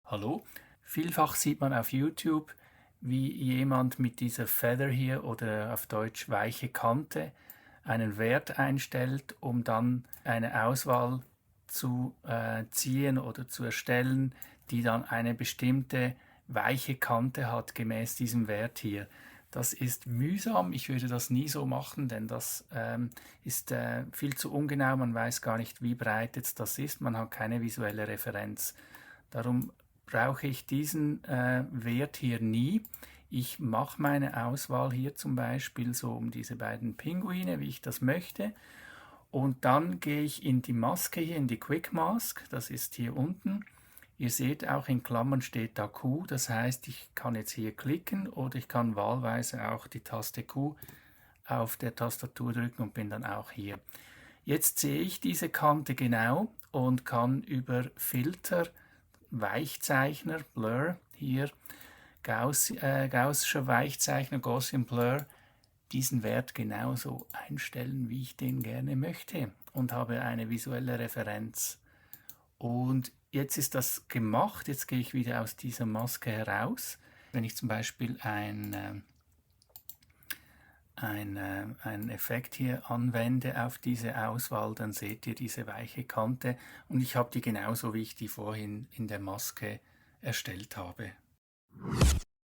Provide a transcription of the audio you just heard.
Hallo? Vielfach sieht man auf YouTube, wie jemand mit dieser Feather hier oder auf Deutsch weiche Kante einen Wert einstellt, um dann eine Auswahl zu ziehen oder zu erstellen, die dann eine bestimmte weiche Kante hat gemäß diesem Wert hier. Das ist mühsam, ich würde das nie so machen, denn das ist viel zu ungenau, man weiß gar nicht, wie breit jetzt das ist, man hat keine visuelle Referenz. Darum brauche ich diesen Wert hier nie. Ich mache meine Auswahl hier zum Beispiel so um diese beiden Pinguine, wie ich das möchte. Und dann gehe ich in die Maske hier, in die Quick Mask, das ist hier unten. Ihr seht auch in Klammern steht da Q, das heißt, ich kann jetzt hier klicken oder ich kann wahlweise auch die Taste Q auf der Tastatur drücken und bin dann auch hier. Jetzt sehe ich diese Kante genau und kann über Filter, Weichzeichner, Blur, hier Gaußscher Weichzeichner, Gaussian Blur, diesen Wert genauso einstellen, wie ich den gerne möchte und habe eine visuelle Referenz. Und jetzt ist das gemacht, jetzt gehe ich wieder aus dieser Maske heraus. Wenn ich zum Beispiel einen Effekt hier anwende auf diese Auswahl, dann seht ihr diese weiche Kante und ich habe die genauso, wie ich die vorhin in der Maske erstellt habe.